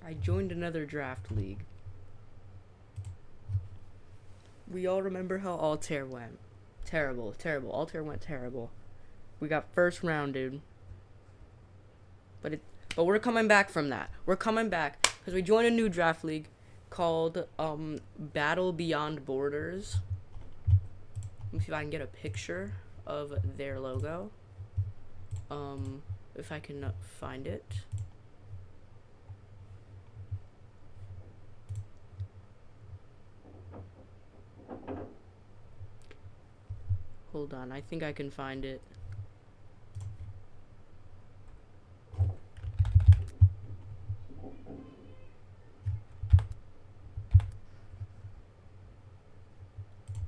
I joined another draft league. We all remember how Altair went. Terrible. Altair went terrible. We got first round, dude. But we're coming back from that. We're coming back because we joined a new draft league called Battle Beyond Borders. Let me see if I can get a picture of their logo. If I can find it. Hold on, I think I can find it.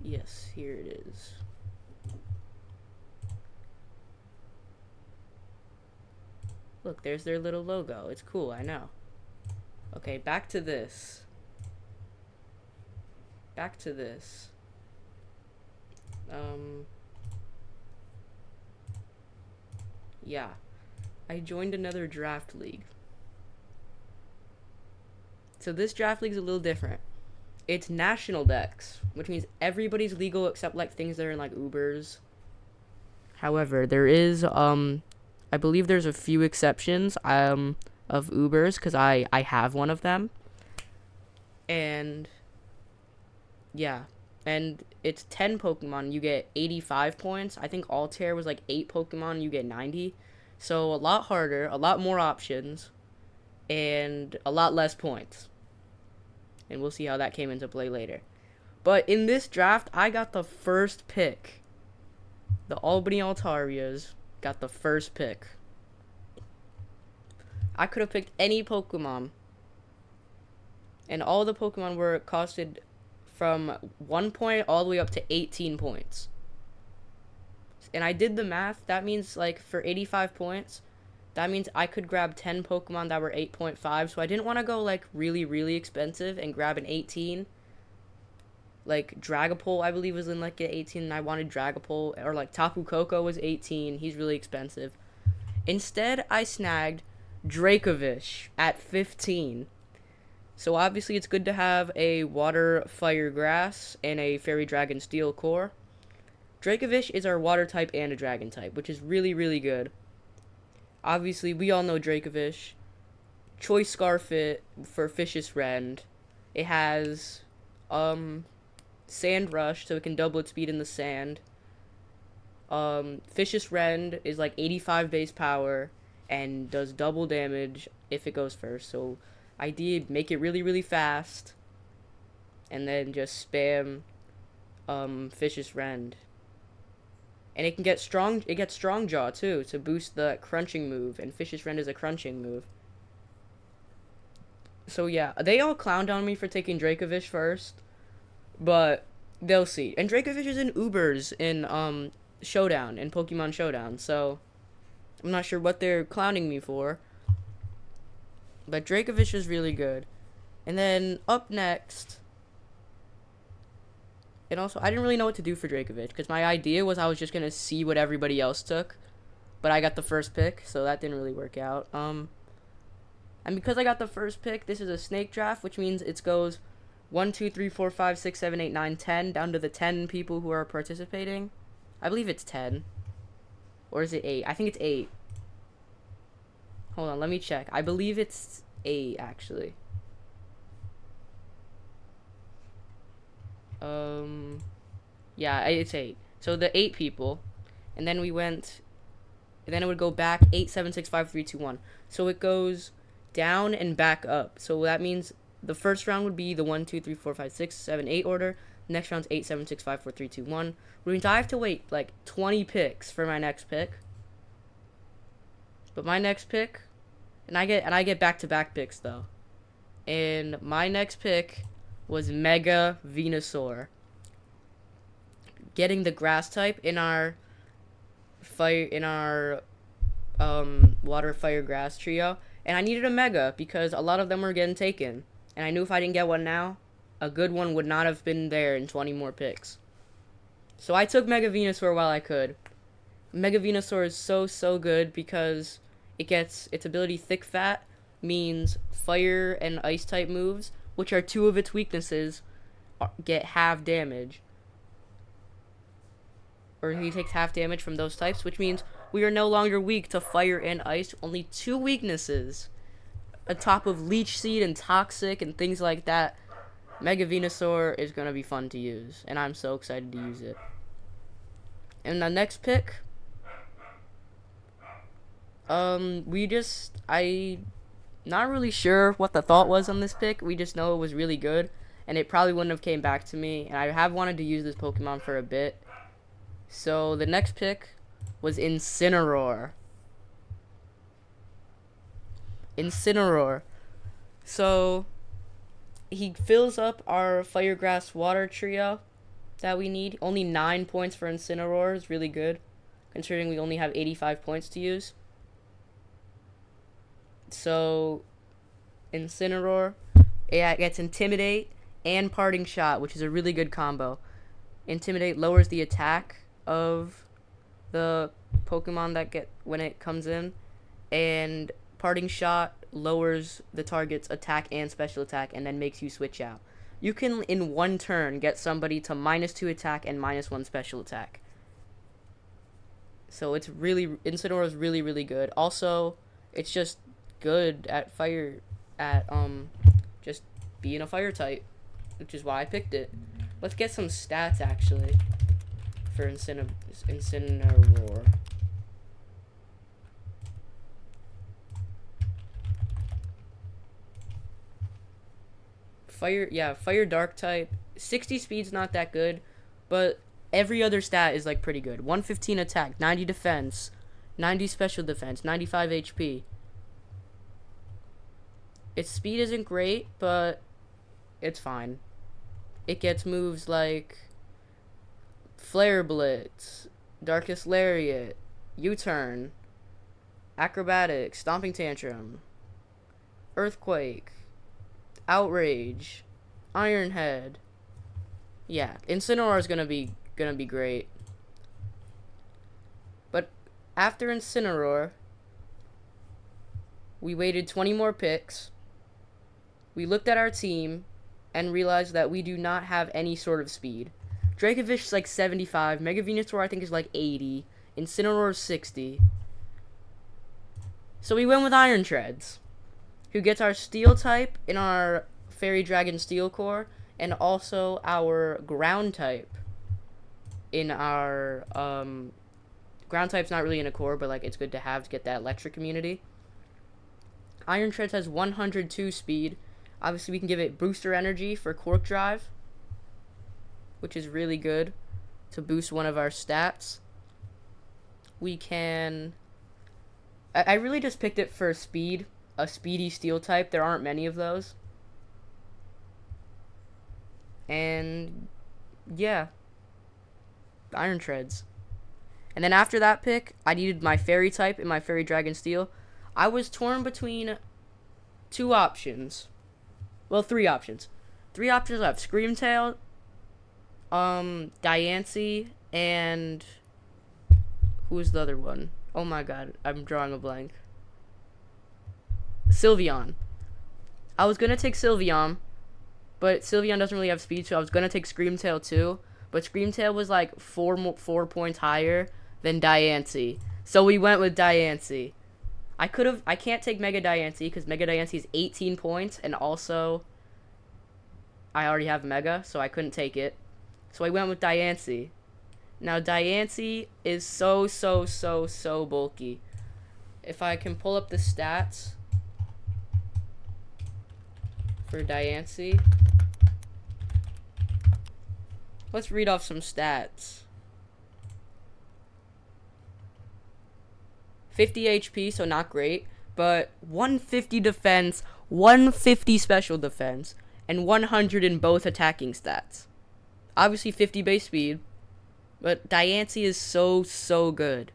Yes, here it is. Look, there's their little logo. It's cool, I know. Okay, back to this. Yeah. I joined another draft league. So this draft league's a little different. It's national decks, which means everybody's legal except like things that are in like Ubers. However, there is I believe there's a few exceptions of Ubers because I have one of them. And yeah, and it's 10 Pokemon, you get 85 points. I think Altair was like 8 Pokemon, you get 90. So a lot harder, a lot more options, and a lot less points. And we'll see how that came into play later. But in this draft, I got the first pick. The Albany Altarias got the first pick. I could have picked any Pokemon. And all the Pokemon were costed from 1 point all the way up to 18 points. And I did the math. That means, like, for 85 points, that means I could grab 10 Pokemon that were 8.5. So I didn't want to go, like, really, really expensive and grab an 18. Like, Dragapult, I believe, was in, like, an 18. And I wanted Dragapult. Or, like, Tapu Koko was 18. He's really expensive. Instead, I snagged Dracovish at 15. So obviously it's good to have a Water, Fire, Grass, and a Fairy Dragon Steel core. Dracovish is our Water type and a Dragon type, which is really, really good. Obviously, we all know Dracovish. Choice Scarfit for Fishious Rend. It has Sand Rush, so it can double its speed in the sand. Fishious Rend is like 85 base power and does double damage if it goes first. So I did make it really, really fast, and then just spam Fishious Rend. And it can get strong. It gets Strong Jaw too to boost the crunching move, and Fishious Rend is a crunching move. So yeah, they all clowned on me for taking Dracovish first, but they'll see. And Dracovish is in Ubers in Showdown, in Pokemon Showdown. So I'm not sure what they're clowning me for. But Dracovish is really good. And then up next, and also I didn't really know what to do for Dracovish because my idea was I was just gonna see what everybody else took, but I got the first pick, so that didn't really work out. And because I got the first pick, this is a snake draft, which means it goes 1, 2, 3, 4, 5, 6, 7, 8, 9, 10 down to the 10 people who are participating. I believe it's 10, or is it 8? I think it's 8. Hold on, let me check. I believe it's 8, actually. Yeah, it's 8. So the 8 people, and then we went, and then it would go back 8, 7, 6, 5, 3, 2, 1. So it goes down and back up. So that means the first round would be the 1, 2, 3, 4, 5, 6, 7, 8 order. Next round's 8, 7, 6, 5, 4, 3, 2, 1. Which means I have to wait like 20 picks for my next pick. But my next pick, and I get back-to-back picks though. And my next pick was Mega Venusaur. Getting the grass type in our water, fire, grass trio. And I needed a Mega because a lot of them were getting taken. And I knew if I didn't get one now, a good one would not have been there in 20 more picks. So I took Mega Venusaur while I could. Mega Venusaur is so good because it gets its ability Thick Fat means fire and ice type moves, which are two of its weaknesses, get half damage. Or he takes half damage from those types, which means we are no longer weak to fire and ice. Only two weaknesses. On top of Leech Seed and Toxic and things like that. Mega Venusaur is going to be fun to use. And I'm so excited to use it. And the next pick. I not really sure what the thought was on this pick. We just know it was really good. And it probably wouldn't have came back to me. And I have wanted to use this Pokemon for a bit. So the next pick was Incineroar. So he fills up our Fire Grass Water trio that we need. Only 9 points for Incineroar is really good, considering we only have 85 points to use. So Incineroar, it gets Intimidate and Parting Shot, which is a really good combo. Intimidate lowers the attack of the Pokemon when it comes in, and Parting Shot lowers the target's attack and special attack and then makes you switch out. You can in one turn get somebody to -2 attack and -1 special attack. So Incineroar is really, really good. Also, it's just good at just being a fire type, which is why I picked it. Let's get some stats actually for Incineroar. Fire dark type. 60 speed's not that good, but every other stat is like pretty good. 115 attack, 90 defense, 90 special defense, 95 HP. Its speed isn't great, but it's fine. It gets moves like Flare Blitz, Darkest Lariat, U-Turn, Acrobatics, Stomping Tantrum, Earthquake, Outrage, Iron Head. Yeah, Incineroar is gonna be great. But after Incineroar, we waited 20 more picks. We looked at our team and realized that we do not have any sort of speed. Dracovish is like 75. Mega Venusaur I think is like 80. Incineroar is 60. So we went with Iron Treads, who gets our Steel type in our Fairy Dragon Steel Core, and also our Ground type in our Ground type's not really in a core, but like it's good to have to get that electric immunity. Iron Treads has 102 speed. Obviously, we can give it Booster Energy for Cork Drive, which is really good to boost one of our stats. We can... I really just picked it for speed. A speedy Steel type. There aren't many of those. And... yeah. Iron Treads. And then after that pick, I needed my Fairy type in my Fairy Dragon Steel. I was torn between two options. Well, three options. Three options left. Screamtail, Diancie, and who's the other one? Oh my god, I'm drawing a blank. Sylveon. I was gonna take Sylveon, but Sylveon doesn't really have speed, so I was gonna take Screamtail too. But Screamtail was like 4 points higher than Diancie, so we went with Diancie. I can't take Mega Diancie because Mega Diancie is 18 points, and also I already have Mega, so I couldn't take it. So I went with Diancie. Now Diancie is so bulky. If I can pull up the stats for Diancie. Let's read off some stats. 50 HP, so not great, but 150 defense, 150 special defense, and 100 in both attacking stats. Obviously 50 base speed, but Diancie is so good.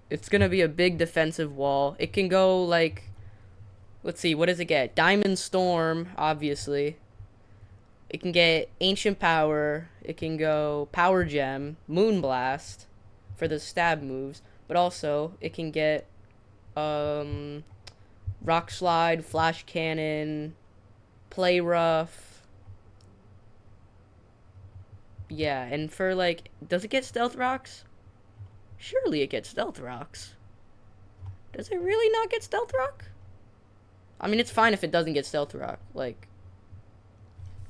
It's gonna be a big defensive wall. It can go like, let's see, what does it get? Diamond Storm, obviously. It can get Ancient Power. It can go Power Gem, Moonblast for the stab moves, but also it can get Rock Slide, Flash Cannon, Play Rough. Yeah, and for like, does it get Stealth Rocks? Surely it gets Stealth Rocks. Does it really not get Stealth Rock? I mean, it's fine if it doesn't get Stealth Rock. Like,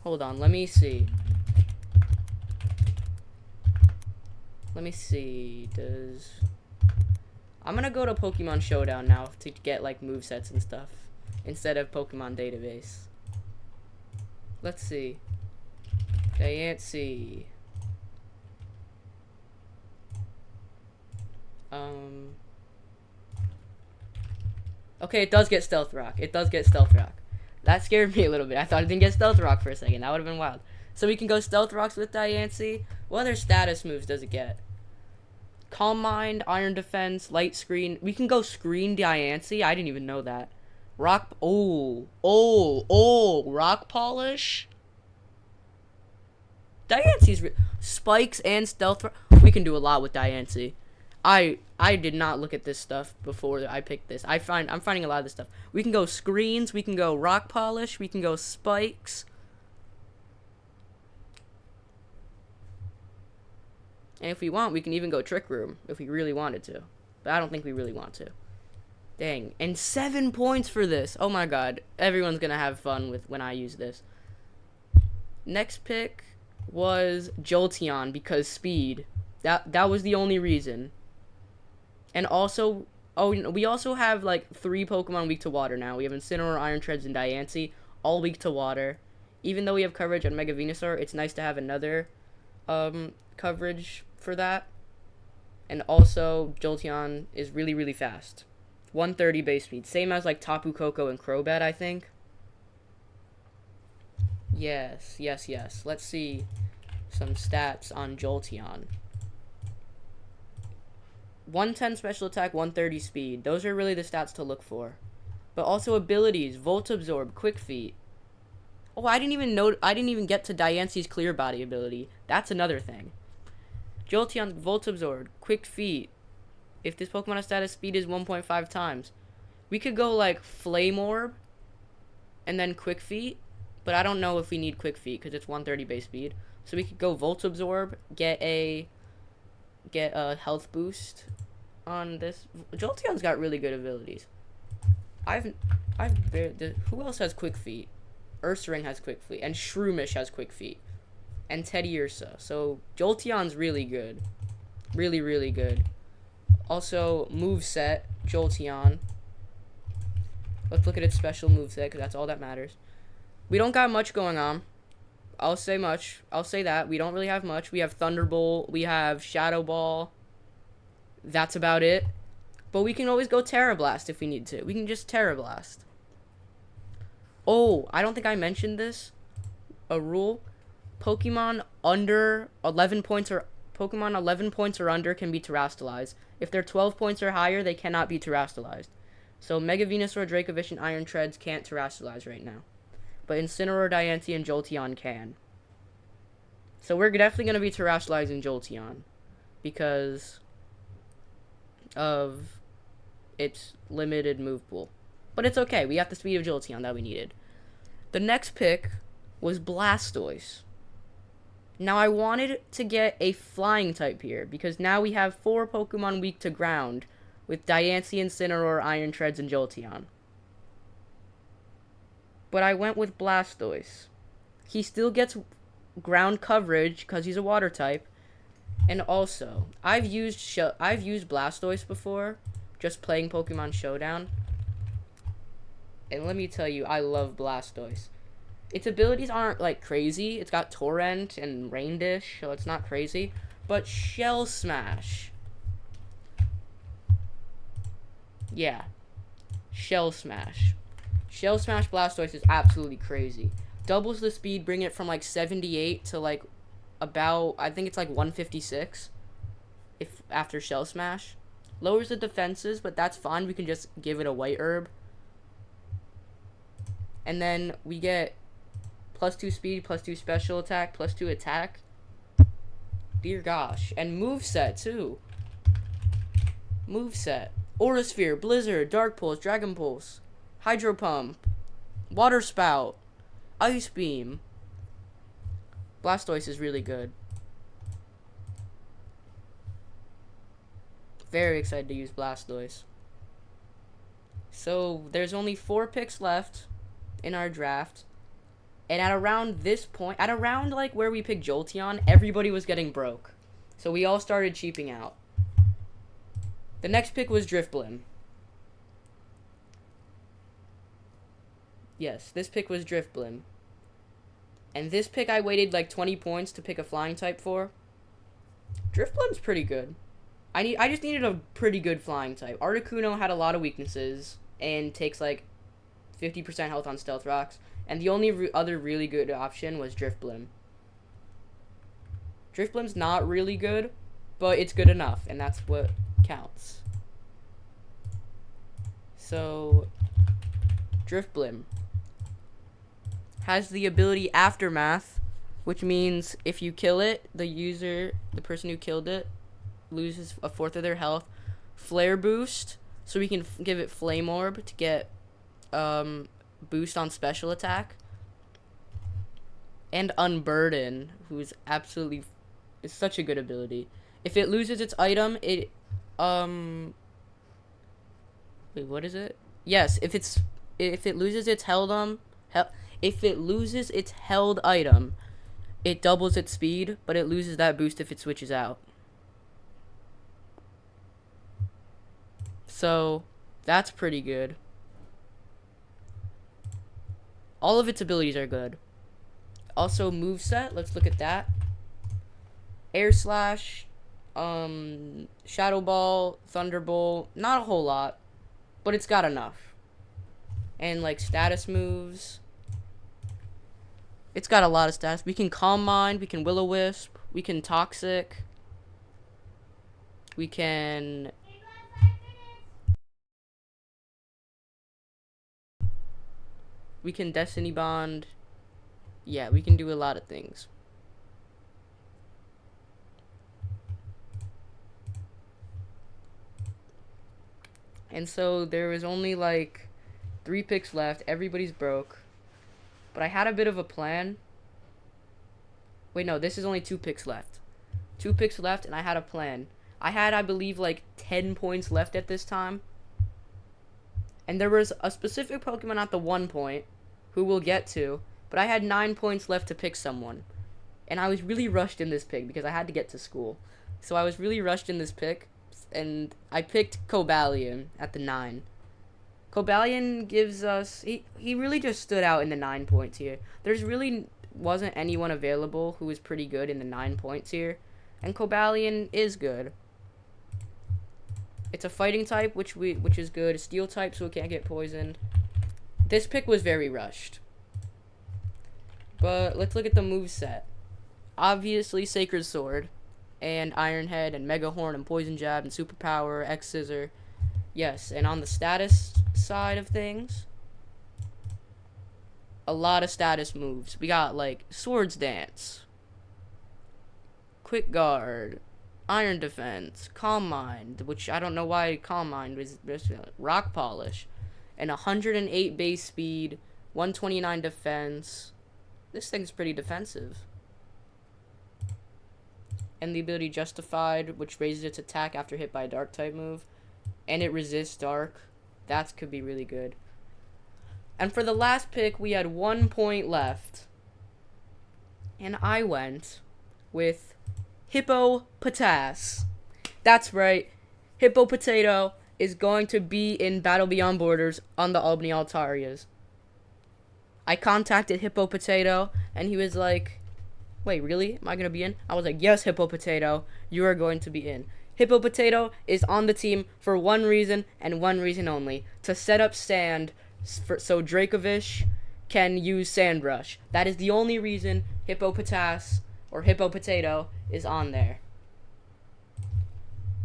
hold on, let me see. Let me see, I'm gonna go to Pokemon Showdown now to get, like, movesets and stuff, instead of Pokemon Database. Let's see. Diancie. Okay, it does get Stealth Rock. It does get Stealth Rock. That scared me a little bit. I thought it didn't get Stealth Rock for a second. That would have been wild. So we can go Stealth Rocks with Diancie. What other status moves does it get? Calm Mind, Iron Defense, Light Screen. We can go Screen Diancie. I didn't even know that. Rock. Rock Polish. Diancie's Spikes and Stealth Rock. We can do a lot with Diancie. I did not look at this stuff before I picked this. I'm finding a lot of this stuff. We can go Screens. We can go Rock Polish. We can go Spikes. And if we want, we can even go Trick Room if we really wanted to. But I don't think we really want to. Dang. And 7 points for this. Oh my god. Everyone's going to have fun with when I use this. Next pick was Jolteon because speed. That was the only reason. And also, we also have like 3 Pokemon weak to water now. We have Incineroar, Iron Treads, and Diancie, all weak to water. Even though we have coverage on Mega Venusaur, it's nice to have another coverage for that. And also, Jolteon is really, really fast. 130 base speed, same as like Tapu Koko and Crobat, I think. Yes. Let's see some stats on Jolteon. 110 special attack, 130 speed. Those are really the stats to look for. But also abilities, Volt Absorb, Quick Feet. Oh, I didn't even get to Diancie's Clear Body ability. That's another thing. Jolteon, Volt Absorb, Quick Feet. If this Pokemon has status, speed is 1.5 times. We could go like Flame Orb and then Quick Feet, but I don't know if we need Quick Feet because it's 130 base speed. So we could go Volt Absorb, get a health boost on this. Jolteon's got really good abilities. Who else has Quick Feet? Ursaring has Quick Feet, and Shroomish has Quick Feet, and Teddiursa. So Jolteon's really good, really, really good. Also, moveset, Jolteon. Let's look at its special moveset, because that's all that matters. We don't got much going on. I'll say that. We don't really have much. We have Thunderbolt. We have Shadow Ball. That's about it. But we can always go Terra Blast if we need to. We can just Terra Blast. Oh, I don't think I mentioned this. A rule. Pokemon 11 points or under can be terastallized. If they're 12 points or higher, they cannot be terastallized. So Mega Venusaur, Dracovish, and Iron Treads can't terastallize right now. But Incineroar, Diancie, and Jolteon can. So we're definitely going to be terastallizing Jolteon because of its limited move pool. But it's okay. We got the speed of Jolteon that we needed. The next pick was Blastoise. Now I wanted to get a flying type here because now we have 4 Pokemon weak to ground with Diancie, Incineroar, Iron Treads, and Jolteon. But I went with Blastoise. He still gets ground coverage because he's a water type. And also, I've used Blastoise before, just playing Pokemon Showdown. And let me tell you, I love Blastoise. Its abilities aren't, like, crazy. It's got Torrent and Rain Dish, so it's not crazy. But Shell Smash. Yeah. Shell Smash. Shell Smash Blastoise is absolutely crazy. Doubles the speed, bring it from, like, 78 to, like, about, I think it's, like, 156. After Shell Smash. Lowers the defenses, but that's fine. We can just give it a White Herb. And then we get +2 speed, +2 special attack, +2 attack. Dear gosh. And moveset, too. Moveset. Aura Sphere, Blizzard, Dark Pulse, Dragon Pulse, Hydro Pump, Water Spout, Ice Beam. Blastoise is really good. Very excited to use Blastoise. So there's only 4 picks left in our draft. And at around this point, at around like where we picked Jolteon, everybody was getting broke. So we all started cheaping out. The next pick was Drifblim. Yes, this pick was Drifblim. And this pick I waited like 20 points to pick a flying type for. Drifblim's pretty good. I just needed a pretty good flying type. Articuno had a lot of weaknesses and takes like 50% health on Stealth Rocks. And the only other really good option was Drifblim. Drifblim's not really good, but it's good enough, and that's what counts. So, Drifblim has the ability Aftermath, which means if you kill it, the person who killed it, loses a fourth of their health. Flare Boost, so we can give it Flame Orb to get boost on special attack. And Unburden, who's absolutely is such a good ability. If it loses its item, it wait, what is it? Yes, if it loses its held item, it doubles its speed, but it loses that boost if it switches out. So, that's pretty good. All of its abilities are good. Also, moveset, let's look at that. Air Slash, Shadow Ball, Thunderbolt, not a whole lot, but it's got enough. And, like, status moves. It's got a lot of stats. We can Calm Mind, we can Will-O-Wisp, we can Toxic, we can... We can Destiny Bond. Yeah, we can do a lot of things. And so there was only like 3 picks left. Everybody's broke. But I had a bit of a plan. Wait, no, this is only 2 picks left. 2 picks left, and I had a plan. I had, I believe, like 10 points left at this time. And there was a specific Pokemon at the 1 point, who we'll get to, but I had 9 points left to pick someone. And I was really rushed in this pick because I had to get to school. So I was really rushed in this pick, and I picked Cobalion at the 9. Cobalion gives us... He really just stood out in the 9 points here. There's really wasn't anyone available who was pretty good in the 9 points here. And Cobalion is good. It's a fighting type, which is good. A steel type, so it can't get poisoned. This pick was very rushed. But let's look at the moveset. Obviously, Sacred Sword, and Iron Head, and Mega Horn, and Poison Jab, and Superpower, X Scissor. Yes, and on the status side of things, a lot of status moves. We got, like, Swords Dance, Quick Guard, Iron Defense, Calm Mind, which I don't know why Calm Mind was Rock Polish, and 108 base speed, 129 defense. This thing's pretty defensive. And the ability Justified, which raises its attack after hit by a dark type move, and it resists dark. That could be really good. And for the last pick, we had 1 point left, and I went with Hippopotas. That's right, Hippopotato is going to be in Battle Beyond Borders on the Albany Altarias. I contacted Hippopotato, and he was like, wait, really? Am I going to be in? I was like, yes, Hippopotato, you are going to be in. Hippopotato is on the team for one reason, and one reason only. To set up sand so Dracovish can use Sand Rush. That is the only reason Hippopotas, or Hippopotato, is on there.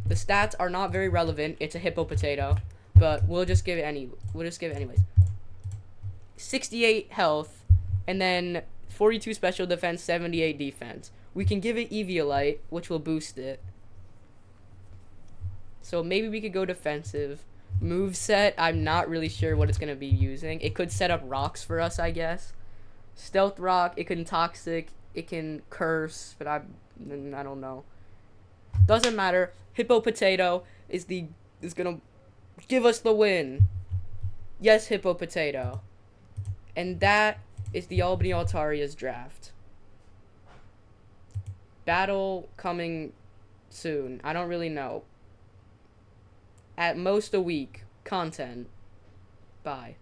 The stats are not very relevant. It's a Hippopotato, but we'll just give it anyways. 68 health, and then 42 special defense, 78 defense. We can give it Eviolite, which will boost it. So maybe we could go defensive. Moveset, I'm not really sure what it's going to be using. It could set up rocks for us, I guess. Stealth rock, it can toxic, it can curse, but I don't know. Doesn't matter. Hippo Potato is going to give us the win. Yes, Hippo Potato. And that is the Albany Altarias draft. Battle coming soon. I don't really know. At most a week. Content. Bye.